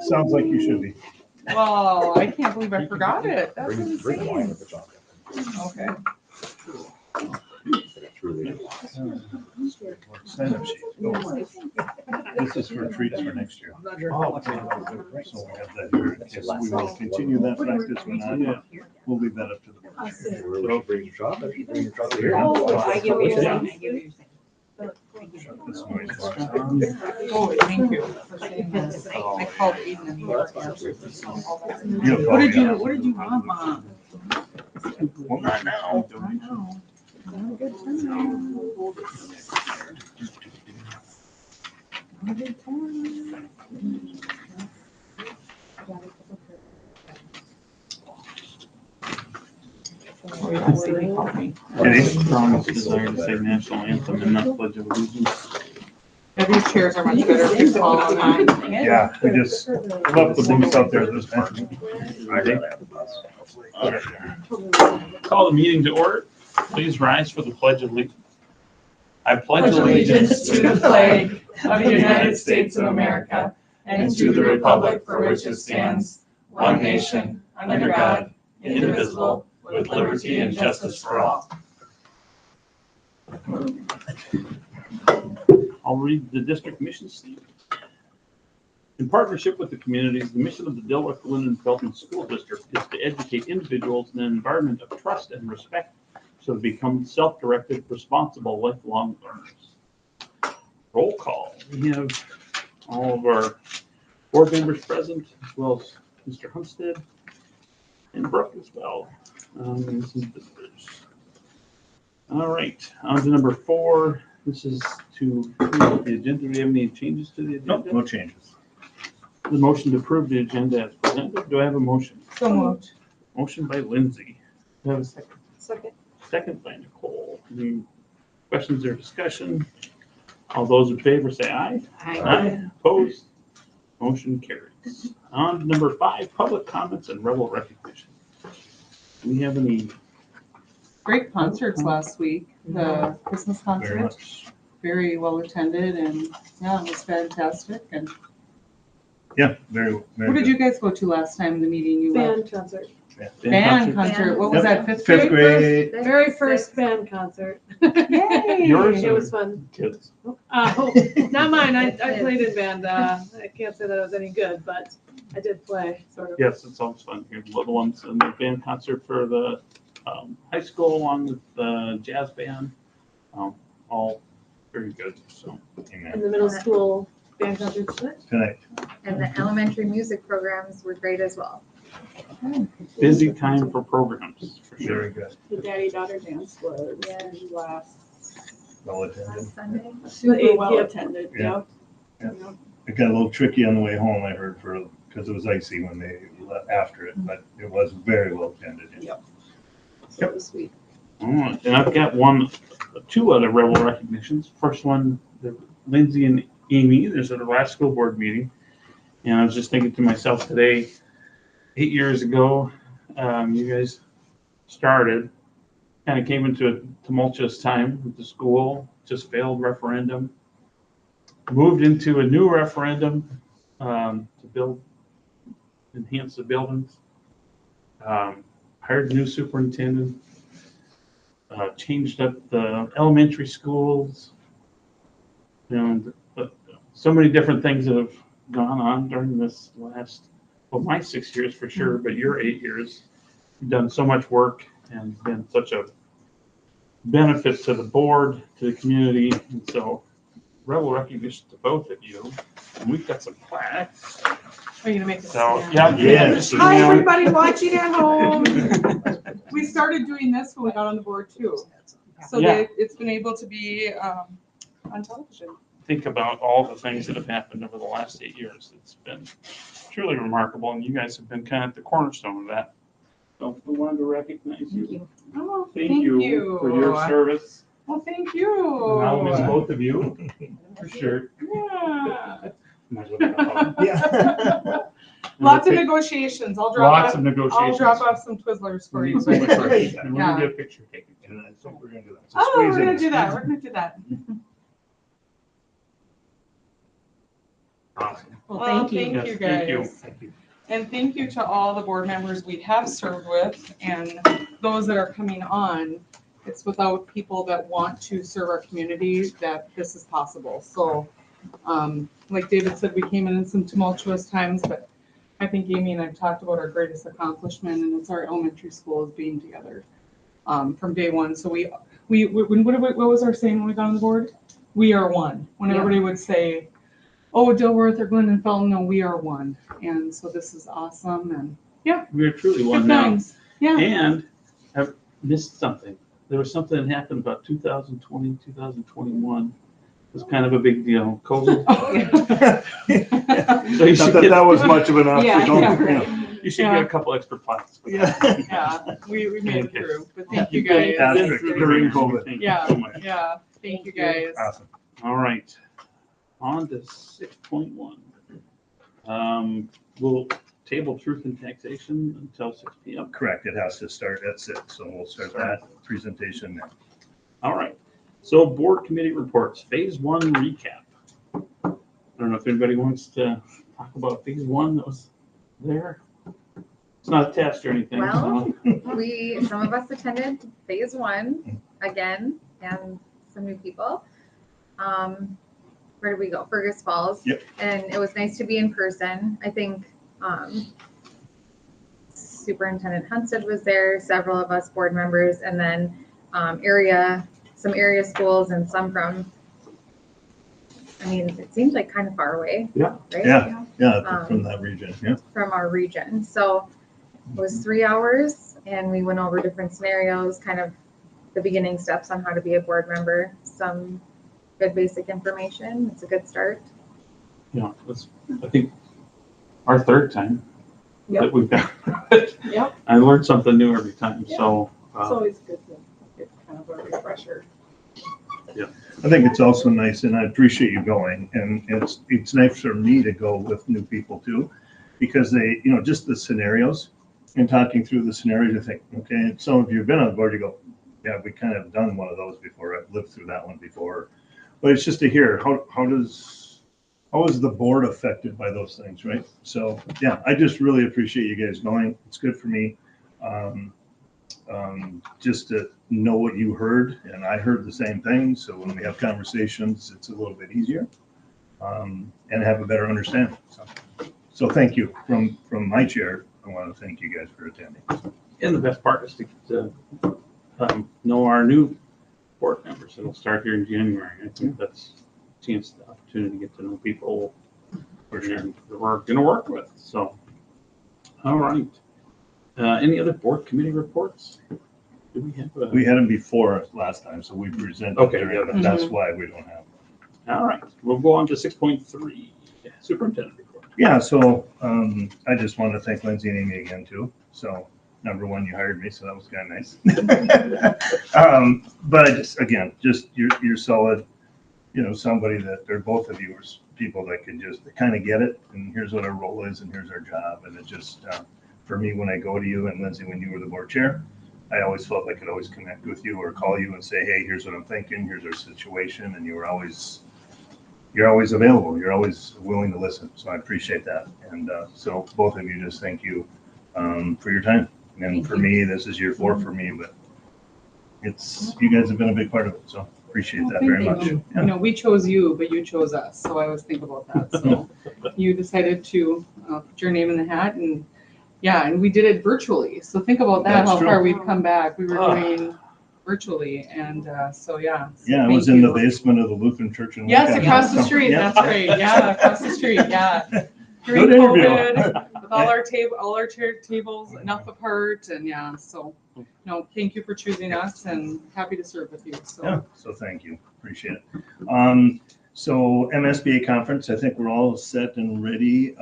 Sounds like you should be. Well, I can't believe I forgot it. That's Bring wine insane. with the chocolate. Okay. Sign-up sheet. Oh, this is for treats for next year. Oh, okay. So we have that here. Yes, we will continue that practice or not. We'll leave that up to the board. So bring your chocolate. Bring your chocolate here. Oh, I give you Yeah. some. I give you This is my box. Oh, thank you for saying that. I called Aiden and he already answered this. You'll What did call me. you want, Mom? Well, not now. I know. Have a good time. Have a good time. Oh, yeah, I see he called me. Any? Strongest desire to say national anthem and not pledge of allegiance. Yeah, these chairs are much better if you fall on that. Yeah, we just left the books out there this time. Call the meeting to order. Please rise for the pledge of allegiance. I pledge allegiance to the flag of the United States of America and to the republic for which it stands, one nation, under God, indivisible, with liberty and justice for all. I'll read the district mission statement. In partnership with the communities, the mission of the Del Linden Felton School District is to educate individuals in an environment of trust and respect so they become self-directed, responsible, lifelong learners. Roll call. We have all of our board members present, as well as Mr. Hunstead and Brooke as well. And some visitors. All right, on to number 4. This is to approve the agenda. Do we have any changes to the agenda? Nope, no changes. The motion to approve the agenda as presented. Do I have a motion? So moved. Motion by Lindsay. Do I have a second? Second. Second by Nicole. Any questions or discussion? All those in favor say aye. Aye. Opposed? Motion carries. On to number 5, public comments and rebel recognition. Do we have any? Great concerts last week. The Christmas Very concert, much. very well attended, and yeah, it was fantastic. And Yeah, very, very. what did good. you guys go to last time, the meeting you went? Band concert. Band concert. What was that, fifth Fifth grade? grade. Very first band concert. Yay! Yours? It was fun. Kids. Not mine. I played in band. I can't say that I was any good, but I did play, sort of. Yes, it's always fun here. The little ones and the band concert for the high school along with the jazz band. All very good. So And the middle school band concert Tonight. And the elementary music programs were great as well. busy time for programs for sure. Very good. The daddy-daughter dance was last Well attended. Sunday. super well attended. Yeah. It got a little tricky on the way home, I heard, because it was icy when they left after it, but it was very well attended. Yep. So it was sweet. All right, and I've got two other rebel recognitions. First one, Lindsay and Amy. There's at the last school board meeting, and I was just thinking to myself today, 8 years ago, you guys started, kind of came into a tumultuous time with the school, just failed referendum, moved into a new referendum to enhance the buildings, hired a new superintendent, changed up the elementary schools, and so many different things that have gone on during this last, well, my 6 years for sure, but your 8 years. You've done so much work and been such a benefit to the board, to the community, and so rebel recognition to both of you. And we've got some plaques. Are you gonna make this? So, stand? Yes. Hi, everybody watching at home. We started doing this when we got on the board too. So Yeah. that it's been able to be on television. Think about all the things that have happened over the last 8 years. It's been truly remarkable, and you guys have been kind of at the cornerstone of that. So we wanted to recognize you. Oh, Thank you for your service. Well, thank And I'll miss you. both of you, for sure. Yeah. Yeah. Lots of negotiations. I'll Lots of I'll negotiations. drop off some Twizzlers for you. And we're Yeah. gonna get a picture taken. And I think we're gonna do that. So Oh, squeeze we're in gonna this. do that. We're gonna do that. Awesome. Well, thank you. Thank you, Yes, thank you. guys. And thank you to all the board members we have served with and those that are coming on. It's without people that want to serve our community that this is possible. So, like David said, we came in some tumultuous times, but I think Amy and I've talked about our greatest accomplishment, and it's our elementary schools being together from day one. So what was our saying when we got on the board? We are one. When Yeah. everybody would say, oh, Dilworth or Glenn and Felton, no, we are one. And so this is awesome, and We are truly one good now. times. Yeah. And I've missed something. There was something that happened about 2020, 2021. It was kind of a big deal. COVID. So you Not should that get, that was much of an Yeah, obstacle. yeah. you should get a couple extra points. Yeah. Yeah, we made it Okay. through, but thank you You've been- guys. been through the During ringer. COVID. Thank you Yeah, so much. yeah, thank you guys. Awesome. All right. On to 6.1. We'll table truth and taxation until 6 p.m. Correct. It has to start at 6, so we'll start that presentation now. All right. So board committee reports, phase 1 recap. I don't know if anybody wants to talk about phase 1 that was there. It's not a test or anything. Well, so- some of us attended phase 1 again, and some new people. Where did we go? Fergus Falls. Yep. And it was nice to be in person. I think Superintendent Hunstead was there, several of us board members, and then some area schools and some from, I mean, it seems like kind of far away. Yeah. Right? Yeah, from that region, yeah. From our region. So it was 3 hours, and we went over different scenarios, kind of the beginning steps on how to be a board member, some good basic information. It's a good start. Yeah, that's, I think, our third time Yep. that we've done. Yep. I learned something new every time, so. It's always good to get kind of a refresher. I think it's also nice, and I appreciate you going, and it's nice for me to go with new people too, because they, just the scenarios, and talking through the scenarios, you think, okay, some of you have been on board, you go, yeah, we kind of done one of those before, I've lived through that one before. But it's just to hear, how is the board affected by those things, right? So, yeah, I just really appreciate you guys going. It's good for me. Just to know what you heard, and I heard the same thing. So when we have conversations, it's a little bit easier, and have a better understanding. So thank you from my chair. I want to thank you guys for attending. And the best part is to get to know our new board members. It'll start here in January. I think that's a chance, the opportunity to get to know people For sure. that we're going to work with. So, all right. Any other board committee reports? Do we have a? We had them before last time, so we presented Okay, there, yeah, but that's why we don't have them. All right. We'll go on to 6.3, superintendent report. Yeah, so I just want to thank Lindsay and Amy again too. So number one, you hired me, so that was kind of nice. But I just, again, just you're solid. Somebody that they're both of you are people that can just kind of get it. And here's what our role is, and here's our job. And it just for me, when I go to you and Lindsay, when you were the board chair, I always felt I could always connect with you or call you and say, hey, here's what I'm thinking. Here's our situation, and you're always available. You're always willing to listen. So I appreciate that. And so both of you, just thank you for your time. And for me, this is year 4 for me, but you guys have been a big part of it. So appreciate that very much. Yeah. We chose you, but you chose us. So I always think about that. So you decided to put your name in the hat, and and we did it virtually. So think about that, That's how true. far we've come back. We were doing virtually. And so, yeah. So Yeah, it thank was in the you. basement of the Lutheran Church in Yes, Lancaster. across the street. Yeah. That's great. Yeah, across the street. Yeah. During Good interview. COVID, with all our chair tables enough apart, and so thank you for choosing us, and happy to serve with you. So Yeah, so thank you. Appreciate it. So MSBA conference, I think we're all set and ready.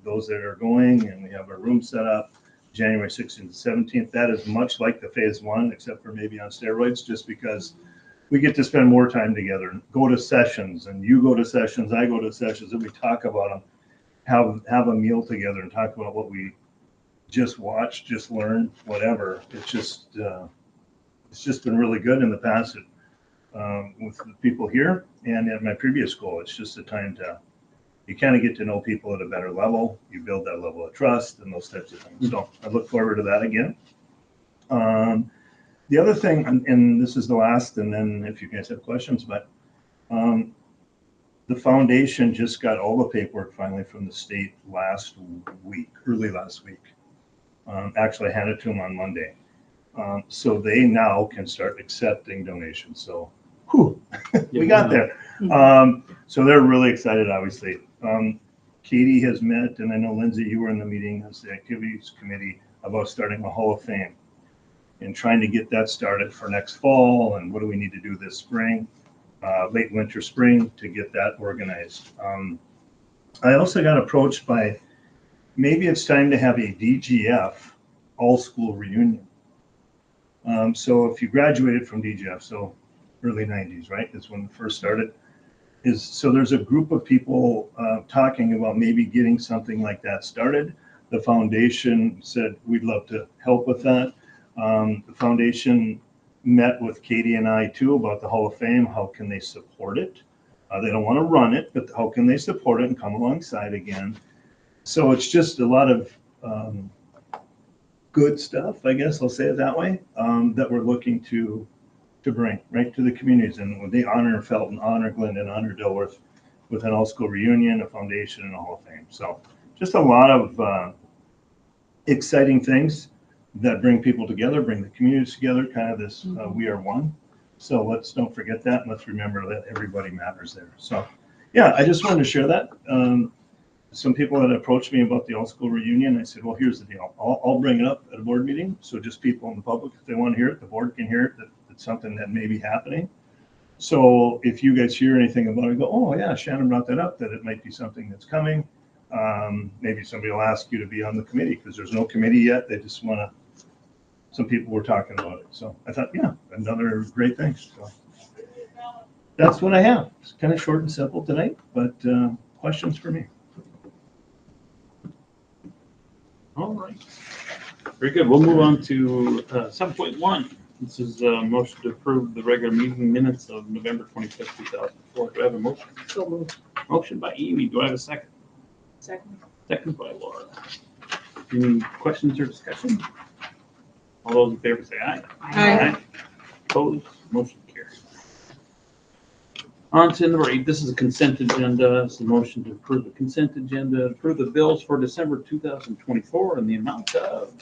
Those that are going, and we have our room set up January 16th and 17th. That is much like the phase 1, except for maybe on steroids, just because we get to spend more time together, go to sessions, and you go to sessions, I go to sessions, and we talk about them, have a meal together and talk about what we just watched, just learned, whatever. It's just been really good in the past with the people here and at my previous school. It's just a time you kind of get to know people at a better level. You build that level of trust and those types of things. So I look forward to that again. The other thing, and this is the last, and then if you guys have questions, but the foundation just got all the paperwork finally from the state last week, early last week. Actually, I handed it to them on Monday. So they now can start accepting donations. So we got there. So they're really excited, obviously. Katie has met, and I know Lindsay, you were in the meeting as the activities committee about starting a Hall of Fame and trying to get that started for next fall. And what do we need to do this spring, late winter, spring, to get that organized. I also got approached by, maybe it's time to have a DGF all school reunion. So if you graduated from DGF, so early 90s, right? That's when it first started. So there's a group of people talking about maybe getting something like that started. The foundation said, we'd love to help with that. The foundation met with Katie and I too about the Hall of Fame. How can they support it? They don't want to run it, but how can they support it and come alongside again? So it's just a lot of good stuff, I guess I'll say it that way, that we're looking to bring right to the communities. And when they honor Felton, honor Glendon, honor Dilworth with an all-school reunion, a foundation, and a Hall of Fame. So just a lot of exciting things that bring people together, bring the communities together, kind of this we are one. So let's don't forget that, and let's remember that everybody matters there. So yeah, I just wanted to share that. Some people had approached me about the all-school reunion. I said, well, here's the deal. I'll bring it up at a board meeting. So just people in the public, if they want to hear it, the board can hear it, that it's something that may be happening. So if you guys hear anything about it, go, oh yeah, Shannon brought that up, that it might be something that's coming. Maybe somebody will ask you to be on the committee, because there's no committee yet. They just want to, some people were talking about it. So I thought, yeah, another great thing. So that's what I have. It's kind of short and simple tonight, but questions for me? All right. Very good. We'll move on to 7.1. This is a motion to approve the regular meeting minutes of November 25th, 2004. Do I have a motion? So moved. Motion by Amy. Do I have a second? Second. Second by Laura. Any questions or discussion? All those in favor say aye. Aye. Opposed? Motion carries. On to number 8. This is a consent agenda. It's a motion to approve the consent agenda, approve the bills for December 2024 in the amount of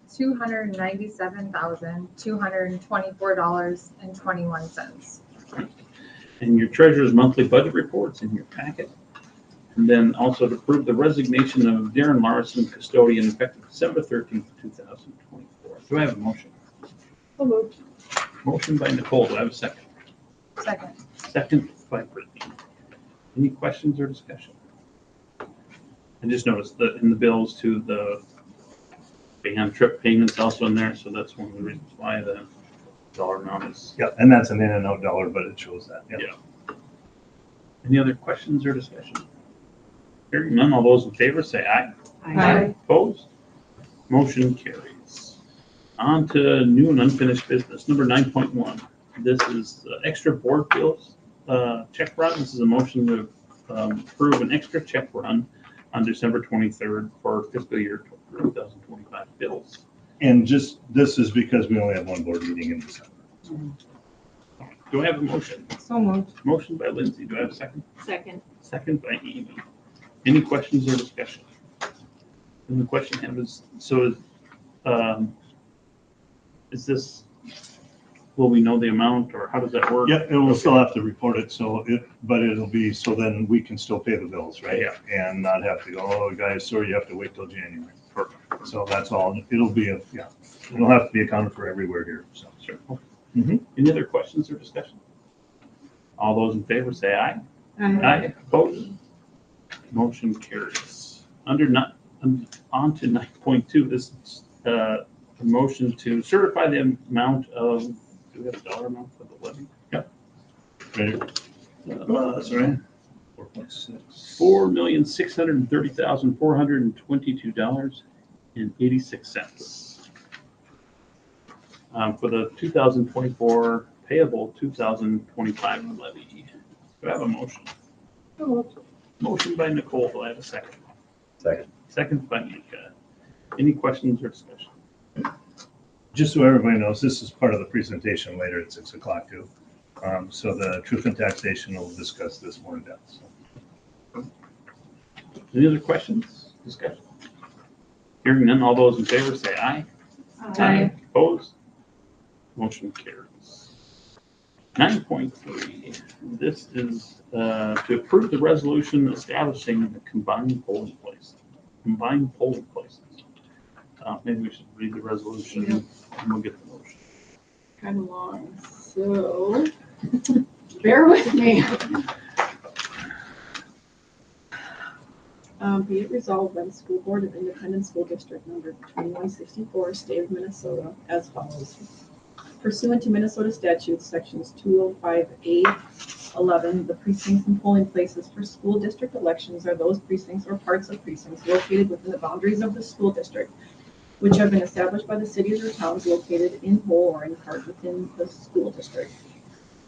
$297,224.21. and your treasurer's monthly budget reports in your packet. And then also to approve the resignation of Darren Larson, custodian, effective December 13th, 2024. Do I have a motion? So moved. Motion by Nicole. Do I have a second? Second. Second by Brittany. Any questions or discussion? I just noticed that in the bills too, the band trip payments also in there, so that's one of the reasons why the dollar amount is. Yeah, and that's an in and out dollar, but it shows that. Yeah. Yeah. Any other questions or discussion? Hearing none, all those in favor say aye. Aye. Opposed? Motion carries. On to new and unfinished business, number 9.1. This is extra board bills, check run. This is a motion to approve an extra check run on December 23rd for fiscal year 2025 bills. And just, this is because we only have one board meeting in December. Do I have a motion? So moved. Motion by Lindsay. Do I have a second? Second. Second by Amy. Any questions or discussion? And the question I have is, so is this, will we know the amount, or how does that work? Yeah, it will still have to report it, so but it'll be, so then we can still pay the bills, right? Yeah. And not have to go, oh, guys, sorry, you have to wait till January. Perfect. So that's all, it'll be it'll have to be accounted for everywhere here, so. Sure. Mhm. Any other questions or discussion? All those in favor say aye. Aye. Aye. Opposed? Motion carries. On to 9.2, this is a motion to certify the amount of, do we have a dollar amount for the levy? Right. That's right. 4.6. $4,630,422.86 for the 2024 payable 2025 levy. Do I have a motion? So moved. Motion by Nicole, do I have a second? Second. Second by Mika. Any questions or discussion? Just so everybody knows, this is part of the presentation later at 6 o'clock too. So the truth and taxation will discuss this more in depth. So. Any other questions, discussion? Hearing none, all those in favor say aye. Opposed? Motion carries. 9.3, this is to approve the resolution establishing the combined polling place. Combined polling places. Maybe we should read the resolution and we'll get the motion. Kind of long, so bear with me. Be it resolved by the School Board of Independent School District number 2164, State of Minnesota, as follows. Pursuant to Minnesota statutes, sections 205A, 11, the precincts and polling places for school district elections are those precincts or parts of precincts located within the boundaries of the school district, which have been established by the cities or towns located in whole or in part within the school district.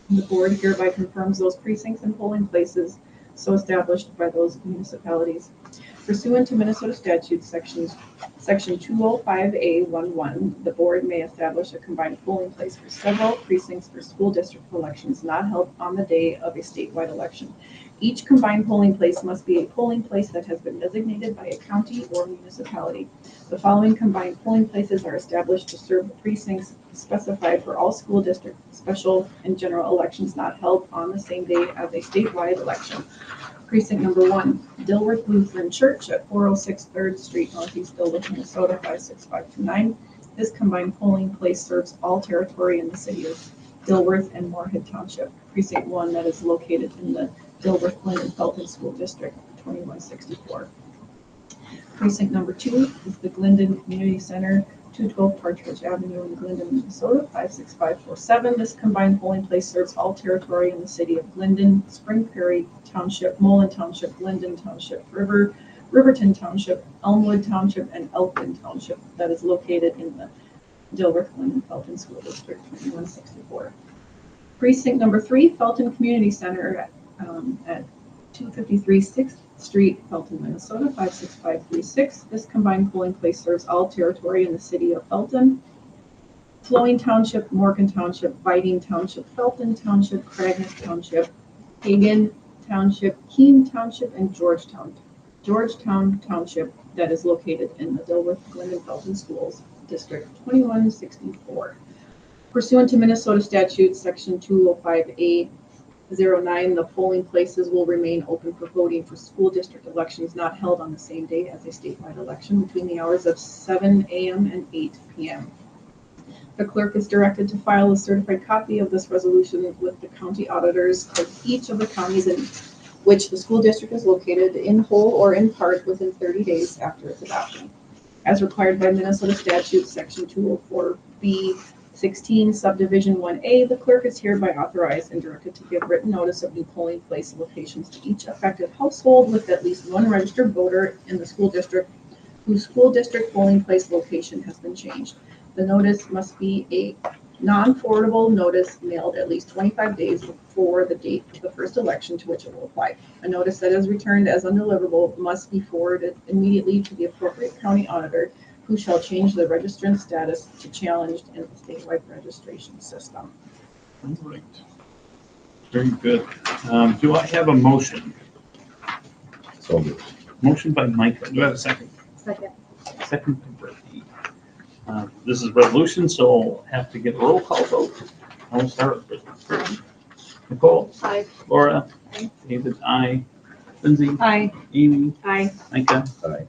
The board hereby confirms those precincts and polling places so established by those municipalities. Pursuant to Minnesota statutes, section 205A11, the board may establish a combined polling place for several precincts for school district elections not held on the day of a statewide election. Each combined polling place must be a polling place that has been designated by a county or municipality. The following combined polling places are established to serve the precincts specified for all school district special and general elections not held on the same day as a statewide election. Precinct number 1, Dilworth Lutheran Church at 406 3rd Street, Northeast Dilworth, Minnesota 56529. This combined polling place serves all territory in the city of Dilworth and Moorhead Township. Precinct 1, that is located in the Dilworth, Glendon, Felton School District 2164. Precinct number 2 is the Glendon Community Center, 212 Partridge Avenue in Glendon, Minnesota 56547. This combined polling place serves all territory in the city of Glendon, Spring Prairie Township, Mullen Township, Glendon Township, Riverton Township, Elmwood Township, and Elkton Township that is located in the Dilworth, Glendon, Felton School District 2164. Precinct number 3, Felton Community Center at 253 6th Street, Felton, Minnesota 56536. This combined polling place serves all territory in the city of Felton, Flowing Township, Morgan Township, Whiting Township, Felton Township, Cragness Township, Hagen Township, Keene Township, and Georgetown Township that is located in the Dilworth, Glendon, Felton Schools District 2164. Pursuant to Minnesota statute, section 205A09, the polling places will remain open for voting for school district elections not held on the same day as a statewide election between the hours of 7 a.m. and 8 p.m. The clerk is directed to file a certified copy of this resolution with the county auditors of each of the counties in which the school district is located in whole or in part within 30 days after its adoption. As required by Minnesota statute, section 204B16, subdivision 1A, the clerk is hereby authorized and directed to give written notice of new polling place locations to each affected household with at least one registered voter in the school district whose school district polling place location has been changed. The notice must be a non-forwardable notice mailed at least 25 days before the date of the first election to which it will apply. A notice that is returned as undeliverable must be forwarded immediately to the appropriate county auditor, who shall change the registrant status to challenged in the statewide registration system. All right. Very good. Do I have a motion? So moved. Motion by Micah. Do I have a second? Second. Second by Brittany. This is resolution, so I'll have to get a roll call vote. I'll start with Brittany. Nicole? Aye. Laura? Aye. David? Aye. Lindsay? Aye. Amy? Aye. Micah? Aye.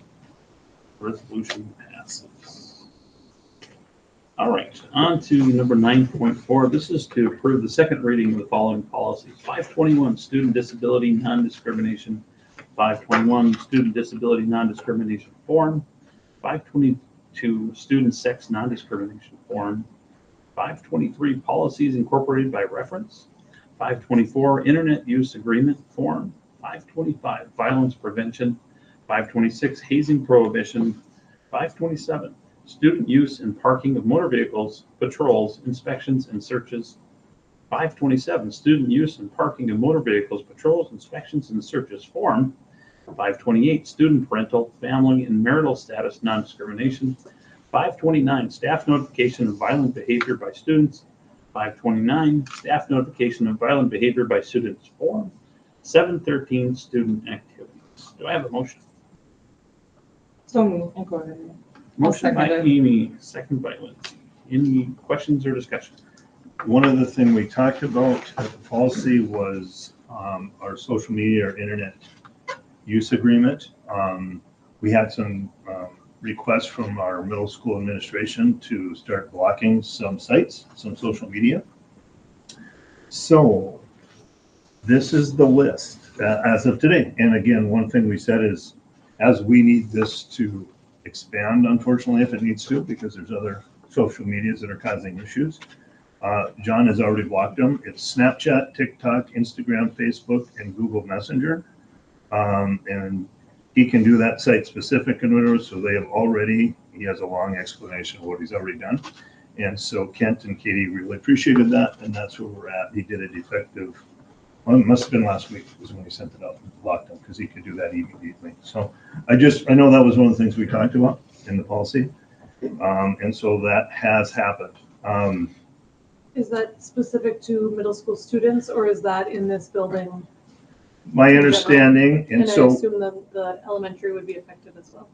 Resolution passes. All right, on to number 9.4. This is to approve the second reading of the following policies. 521, student disability non-discrimination. 521, student disability non-discrimination form. 522, student sex non-discrimination form. 523, policies incorporated by reference. 524, internet use agreement form. 525, violence prevention. 526, hazing prohibition. 527, student use and parking of motor vehicles, patrols, inspections, and searches. 527, student use and parking of motor vehicles, patrols, inspections, and searches form. 528, student parental, family, and marital status non-discrimination. 529, staff notification of violent behavior by students. 529, staff notification of violent behavior by students form. 713, student activities. Do I have a motion? So moved. I'll go ahead. Motion by second it. Amy, second by Lindsay. Any questions or discussion? One of the things we talked about at the policy was our social media or internet use agreement. We had some requests from our middle school administration to start blocking some sites, some social media. So this is the list as of today. And again, one thing we said is, as we need this to expand, unfortunately, if it needs to, because there's other social medias that are causing issues. John has already blocked them. It's Snapchat, TikTok, Instagram, Facebook, and Google Messenger. And he can do that site specific and whatever, so they have already, he has a long explanation of what he's already done. And so Kent and Katie really appreciated that, and that's where we're at. He did it effective, well, it must have been last week was when he sent it out and blocked them, because he could do that immediately. So I know that was one of the things we talked about in the policy. And so that has happened. Is that specific to middle school students, or is that in this building? My understanding, and I so, assume the elementary would be affected as well.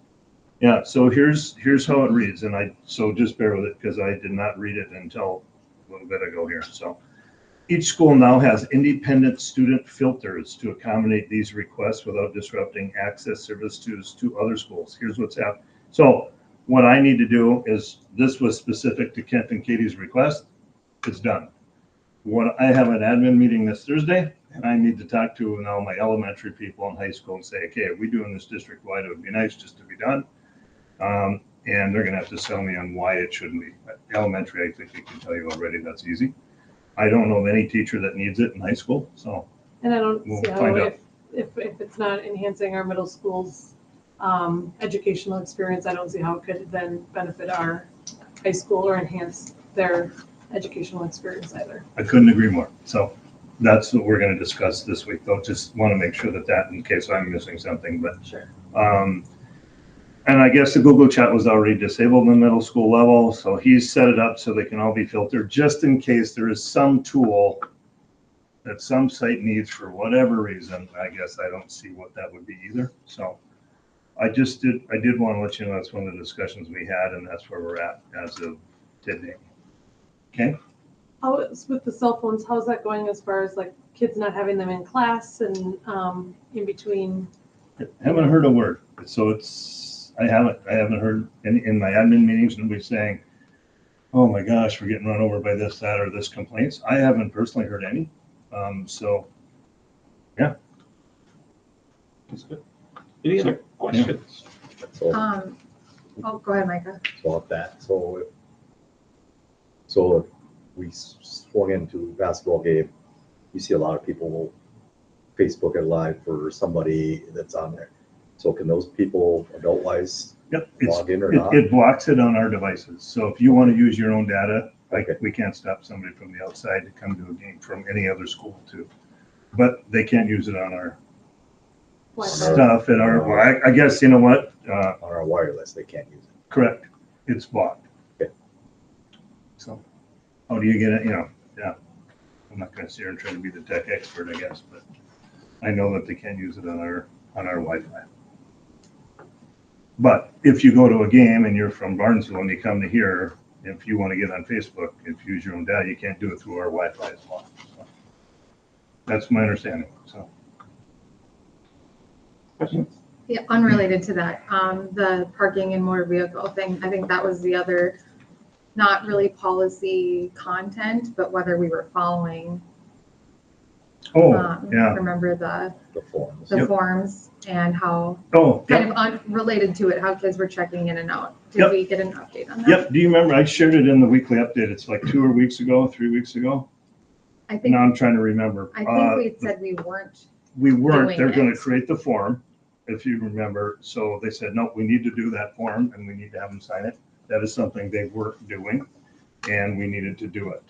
yeah, so here's how it reads, and so just bear with it, because I did not read it until a little bit ago here. So each school now has independent student filters to accommodate these requests without disrupting access services to other schools. Here's what's happening. So what I need to do is, this was specific to Kent and Katie's request. It's done. I have an admin meeting this Thursday, and I need to talk to now my elementary people in high school and say, okay, are we doing this district-wide? It would be nice just to be done. And they're gonna have to sell me on why it shouldn't be. Elementary, I think they can tell you already, that's easy. I don't know of any teacher that needs it in high school, so And I don't We'll see how, find out. if it's not enhancing our middle school's educational experience, I don't see how it could then benefit our high school or enhance their educational experience either. I couldn't agree more. So that's what we're gonna discuss this week, though. Just wanna make sure that in case I'm missing something, but Sure. and I guess the Google chat was already disabled in the middle school level, so he's set it up so they can all be filtered, just in case there is some tool that some site needs for whatever reason. I guess I don't see what that would be either. So I did want to let you know that's one of the discussions we had, and that's where we're at as of today. Okay? How is with the cell phones, how's that going as far as like kids not having them in class and in between? Haven't heard a word. So I haven't heard in my admin meetings, nobody saying, oh my gosh, we're getting run over by this, that, or this complaints. I haven't personally heard any. So, yeah. That's good. Any other questions? So, Oh, go ahead, Micah. so off that, so if we swung into basketball game, you see a lot of people will Facebook it live for somebody that's on there. So can those people adult-wise Yep. log in or not? It blocks it on our devices. So if you want to use your own data, Okay. we can't stop somebody from the outside to come to a game from any other school too. But they can't use it on our Wi-Fi? stuff at our, well, I guess, you know what? On our wireless, they can't use it. Correct. It's blocked. Okay. So how do you get it? Yeah. I'm not gonna sit here and try to be the tech expert, I guess, but I know that they can't use it on our Wi-Fi. But if you go to a game and you're from Barnesville and you come to here, if you want to get on Facebook, if you use your own data, you can't do it through our Wi-Fi as well. So that's my understanding. So Questions? Yeah, unrelated to that, the parking and motor vehicle thing, I think that was the other, not really policy content, but whether we were following. yeah. Remember the forms. the Yep. forms and how, Oh, kind yep. of unrelated to it, how kids were checking in and out. Did Yep. we get an update on that? Yep. Do you remember? I shared it in the weekly update. It's like 3 weeks ago. I think, Now I'm trying to remember. I think we said we weren't. We weren't. doing They're going it. to create the form, if you remember. So they said, no, we need to do that form and we need to have them sign it. That is something they weren't doing, and we needed to do it.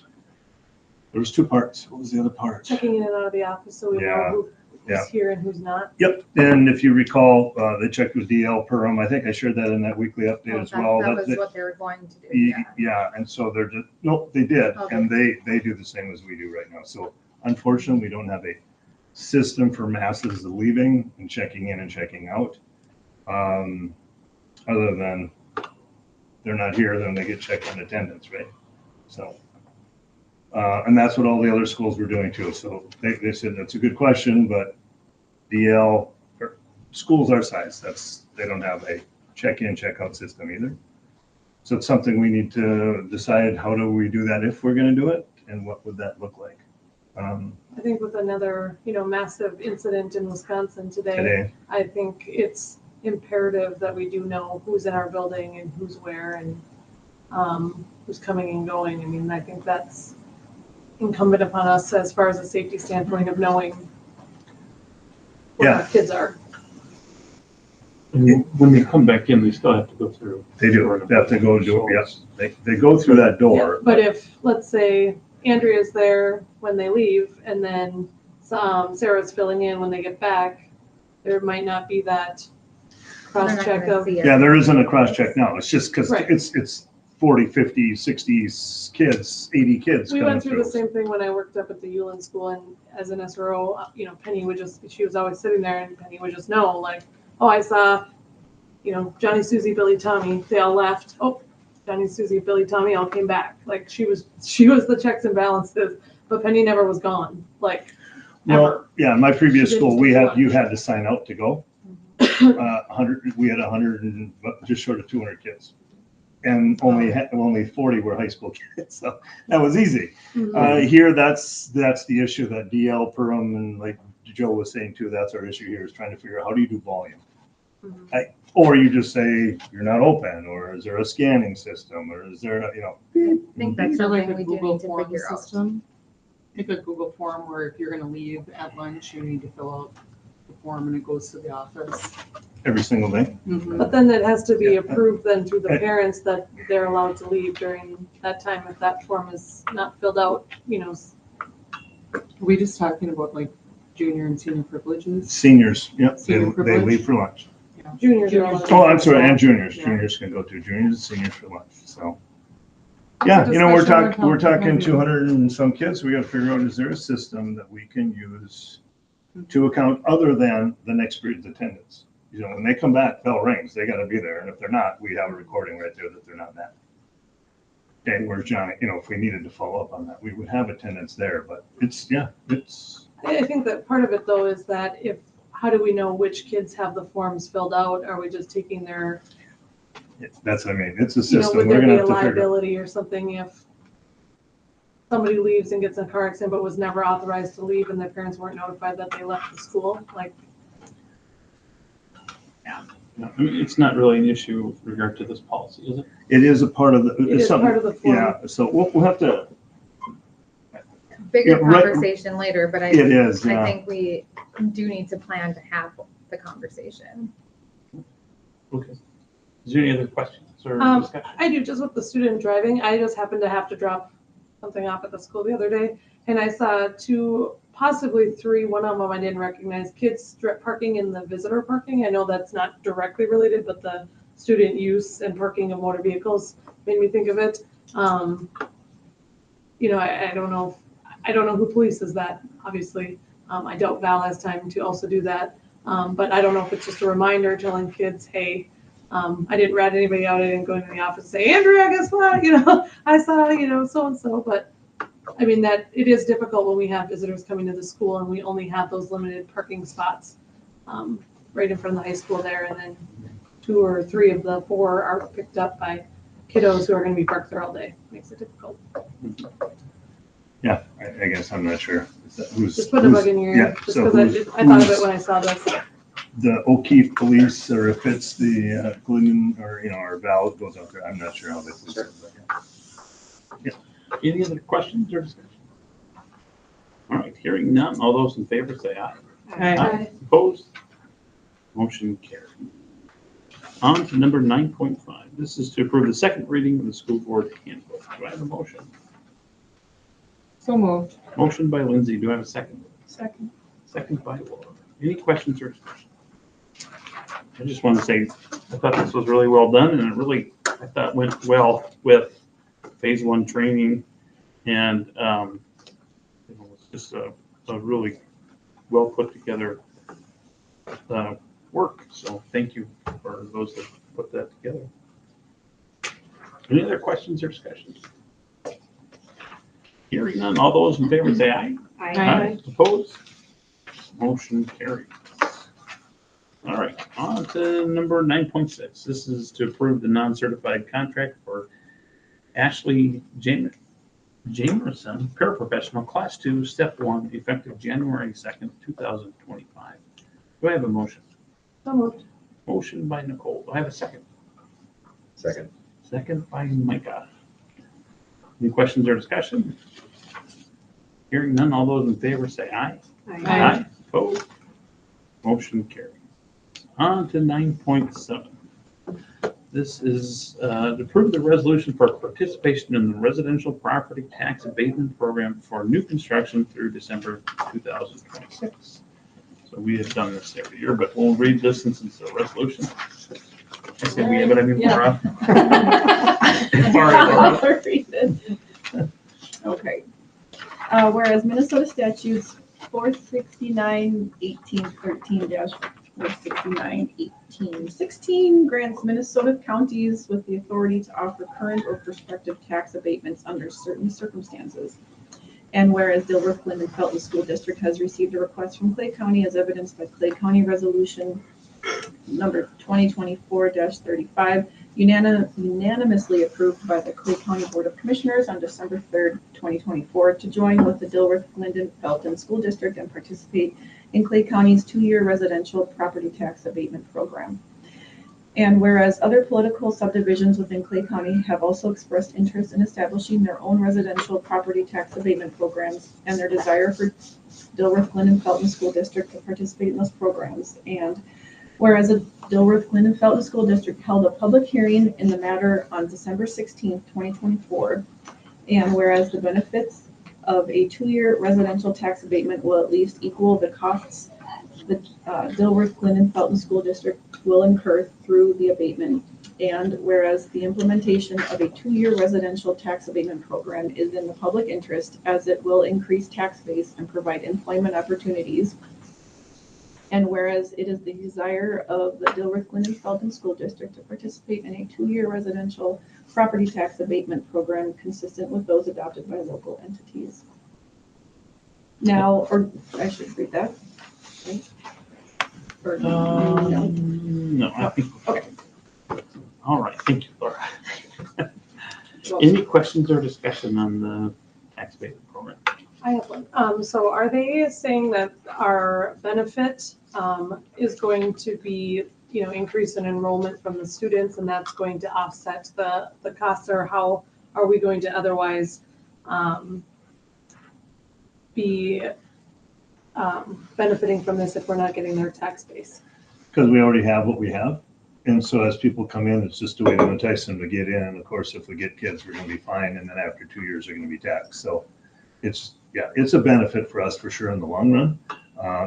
There was 2 parts. What was the other part? Checking in and out of the office so we Yeah. know Yeah. who's here and who's not. Yep, and if you recall, they checked with DL Perham. I think I shared that in that weekly update as well. That That- was what they were going to do, Y- yeah. Yeah, and so they're just, nope, they did, Okay. and they do the same as we do right now. So unfortunately, we don't have a system for masses leaving and checking in and checking out. Other than they're not here, then they get checked on attendance, right? So, and that's what all the other schools were doing too. So they said, that's a good question, but DL, or schools our size, they don't have a check-in, check-out system either. So it's something we need to decide, how do we do that if we're gonna do it, and what would that look like? I think with another, massive incident in Wisconsin Today, I think it's imperative that we do know who's in our building and who's where and who's coming and going. I mean, I think that's incumbent upon us as far as a safety standpoint of knowing where our kids are. And when they come back in, they still have to go through. they do, they have to go do, yes, they go through that door. But if, let's say, Andrea's there when they leave and then Sarah's filling in when they get back, there might not be that They're not cross-check gonna of, see it. Yeah, there isn't a cross-check now, it's just because Right. it's 40, 50, 60 kids, 80 kids we coming went through the through. same thing when I worked up at the Ullin school and as an SRO, Penny would she was always sitting there and Penny would just know, like, oh, I saw, Johnny, Susie, Billy, Tommy, they all left. Oh, Johnny, Susie, Billy, Tommy all came back. Like she was the checks and balances, but Penny never was gone, like, Well, ever. yeah, in my previous She didn't school, take you lunch. had to sign out to go. 100 and just short of 200 kids. And only 40 were high school kids, so that was easy. Mhm. Here, that's the issue that DL Perham and like Joe was saying too, that's our issue here, is trying to figure out how do you do volume? Mhm. Or you just say you're not open, or is there a scanning system, or is there, I think that's Is there like something a we do Google need to form figure out. system? Like a Google form where if you're gonna leave at lunch, you need to fill out the form and it goes to the office. every single day? Mhm. But then it has to be Yeah. approved then through the And- parents that they're allowed to leave during that time if that form is not filled out, Are we just talking about like junior and senior privileges? Seniors, yep, Senior they privilege? leave for lunch. juniors are allowed. Oh, I'm sorry, and juniors, Yeah. juniors can go to juniors and seniors for lunch, so. That's a Yeah, we're discussion talking, with we're talking maybe- 200 and some kids, we gotta figure out, is there a system that we can use to account other than the next period's attendance? When they come back, bell rings, they gotta be there, and if they're not, we have a recording right there that they're not met. Okay, where's Johnny, if we needed to follow up on that, we would have attendance there, but it's. I think that part of it though is that how do we know which kids have the forms filled out? Are we just taking their, That's what I mean, it's a would system, we're there gonna be have a to figure. liability or something if somebody leaves and gets in a car accident but was never authorized to leave and their parents weren't notified that they left the school? Like, I mean, it's not really an issue with regard to this policy, is it? It is a part of the, it it's is something, part of the form. yeah, so we'll have to, Bigger Yeah, right. conversation later, but it is, I yeah. think we do need to plan to have the conversation. Okay. Is there any other questions or Um, discussion? I do, just with the student driving, I just happened to have to drop something off at the school the other day, and I saw 2, possibly 3, one of them I didn't recognize, kids parking in the visitor parking. I know that's not directly related, but the student use and parking of motor vehicles made me think of it. I don't know who polices that, obviously. I doubt Val has time to also do that, but I don't know if it's just a reminder telling kids, hey, I didn't rat anybody out. I didn't go into the office and say, Andrea, guess what? I saw, so-and-so. But I mean, that it is difficult when we have visitors coming to the school and we only have those limited parking spots right in front of the high school there. And then 2 or 3 of the 4 are picked up by kiddos who are going to be parked there all day. Makes it difficult. Yeah, I guess I'm not sure. Just put a bug in your yeah, ear, just so because I thought of it when I saw this. The O'Keefe Police, or if it's the Glidden, or, or Val goes out there, I'm not sure how they police it. But yeah. Any other questions or discussion? All right, hearing none, all those in favor say aye. Aye. Opposed? Motion carried. On to number 9.5. This is to approve the second reading of the school board handbook. Do I have a motion? So moved. Motion by Lindsay. Do I have a second? Second. Second by Laura. Any questions or discussion? I just want to say, I thought this was really well done, and it really, I thought went well with phase one training, and it's just a really well put together work. So thank you for those that put that together. Any other questions or discussions? Hearing none, all those in favor say aye. Aye. Opposed? Motion carried. All right, on to number 9.6. This is to approve the non-certified contract for Ashley Jamerson, paraprofessional, class 2, step 1, effective January 2nd, 2025. Do I have a motion? So moved. Motion by Nicole. Do I have a second? Second. Second by Micah. Any questions or discussion? Hearing none, all those in favor say aye. Aye. Opposed? Motion carried. On to 9.7. This is to approve the resolution for participation in the residential property tax abatement program for new construction through December 2026. So we have done this every year, but we'll read this since it's a resolution. I say we, but I mean Laura. Sorry, Laura. I'll read it. Okay. Whereas Minnesota statutes 469-1813-469-1816 grants Minnesota counties with the authority to offer current or prospective tax abatements under certain circumstances. And whereas Dilworth, Glen, and Felton School District has received a request from Clay County as evidenced by Clay County Resolution number 2024-35, unanimously approved by the Clay County Board of Commissioners on December 3rd, 2024, to join with the Dilworth, Linden, Felton School District and participate in Clay County's 2-year residential property tax abatement program. And whereas other political subdivisions within Clay County have also expressed interest in establishing their own residential property tax abatement programs and their desire for Dilworth, Glen, and Felton School District to participate in those programs. And whereas the Dilworth, Glen, and Felton School District held a public hearing in the matter on December 16th, 2024. And whereas the benefits of a 2-year residential tax abatement will at least equal the costs the Dilworth, Glen, and Felton School District will incur through the abatement. And whereas the implementation of a 2-year residential tax abatement program is in the public interest as it will increase tax base and provide employment opportunities. And whereas it is the desire of the Dilworth, Glen, and Felton School District to participate in a 2-year residential property tax abatement program consistent with those adopted by local entities. Now, or I should read that. Right? Or, no. No, I think. Okay. All right, thank you, Laura. Any questions or discussion on the tax abatement program? I have one. So are they saying that our benefit is going to be, increase in enrollment from the students and that's going to offset the costs, or how are we going to otherwise be benefiting from this if we're not getting their tax base? Because we already have what we have. And so as people come in, it's just a way to entice them to get in. And of course, if we get kids, we're going to be fine. And then after 2 years, they're going to be taxed. So it's a benefit for us for sure in the long run.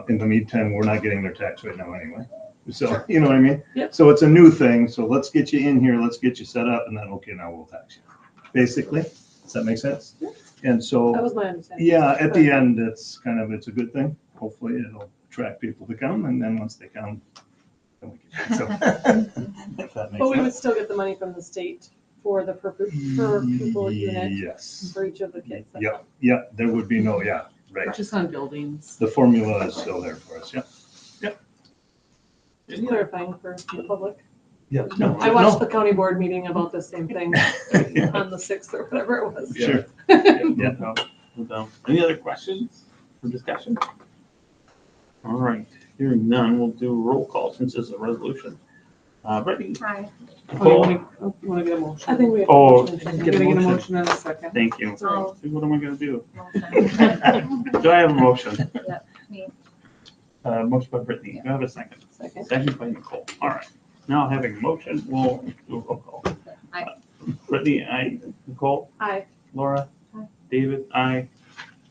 In the meantime, we're not getting their tax right now anyway. So, you know what I mean? Yep. So it's a new thing. So let's get you in here. Let's get you set up. And then, okay, now we'll tax you. Basically, does that make sense? And so. That was my understanding. Yeah, at the end, it's a good thing. Hopefully it'll attract people to come, and then once they come, then we can. So, if that makes But we would sense. still get the money from the state for the per pupil unit Yes. for each of the kids. Yeah, there would be no, right. Just on buildings. The formula is still there for us, Just clarifying for the public. Yeah. I watched the county board meeting about the same thing on the 6th or whatever it was. Sure. Yeah, no doubt. Any other questions or discussion? All right, hearing none, we'll do a roll call since it's a resolution. Brittany? Hi. Oh, you want to get a motion? I think we have. Oh, to motion. I'm gonna get a motion in a second. Thank you. Oh. See, what am I gonna do? Motion. Do I have a motion? Me. Motion by Brittany. Do I have a second? Second. Second by Nicole. All right. Now having a motion, we'll do a roll call. Aye. Brittany, aye. Nicole? Aye. Laura? Aye. David? Aye.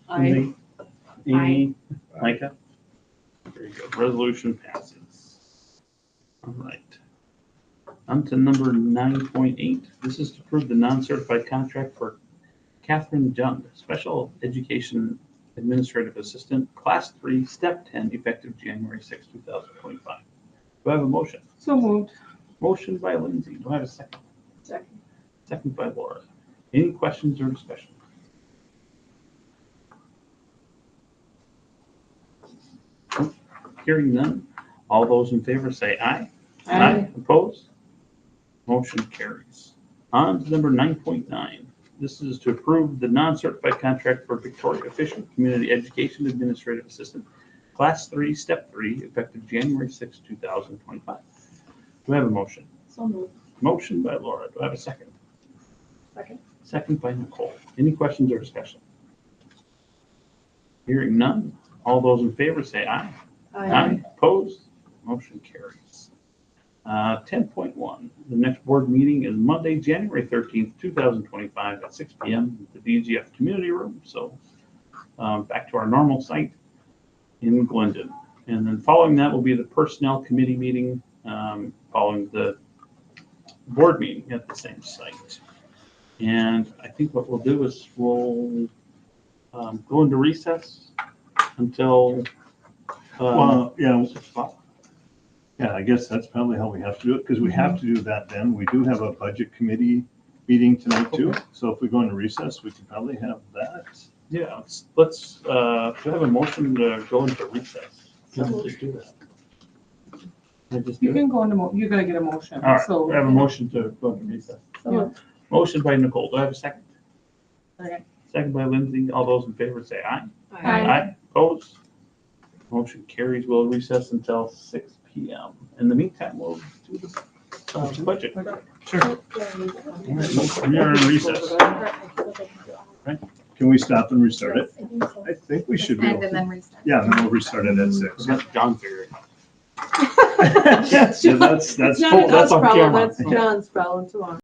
Aye. Cindy? Amy? Micah? Very good. Resolution passes. All right. On to number 9.8. This is to approve the non-certified contract for Catherine Jung, Special Education Administrative Assistant, Class 3, Step 10, effective January 6, 2025. Do I have a motion? So moved. Motion by Lindsay. Do I have a second? Second. Second by Laura. Any questions or discussion? Hearing none. All those in favor say aye. Opposed? Motion carries. On to number 9.9. This is to approve the non-certified contract for Victoria Fisher, Community Education Administrative Assistant, Class 3, Step 3, effective January 6, 2025. Do I have a motion? So moved. Motion by Laura. Do I have a second? Second. Second by Nicole. Any questions or discussion? Hearing none. All those in favor say aye. Opposed? Motion carries. 10.1, the next board meeting is Monday, January 13th, 2025 at 6 p.m. at the DGF Community Room. So back to our normal site in Glendon. And then following that will be the Personnel Committee meeting, following the board meeting at the same site. And I think what we'll do is we'll go into recess until Well, yeah, 6 o'clock. yeah, I guess that's probably how we have to do it, because we have to do that then. We do have a budget committee meeting tonight too. So if we go into recess, we could probably have that. Yeah, let's do I have a motion to go into recess. Let's just do that. Can I just You do it? can go into, you're gonna get a motion, All right, so. I have a motion to go into recess. So moved. Motion by Nicole. Do I have a second? Second. Second by Lindsay. All those in favor say aye. Aye. Opposed? Motion carries. We'll recess until 6 p.m. In the meantime, we'll do the budget. Sure. We are in recess. Can we stop and restart it? I think so. I think we should be. And able to. then restart. Yeah, and then we'll restart it at 6. John figured. Yeah, that's It's not full, a that's us on problem, camera. that's John's problem tomorrow.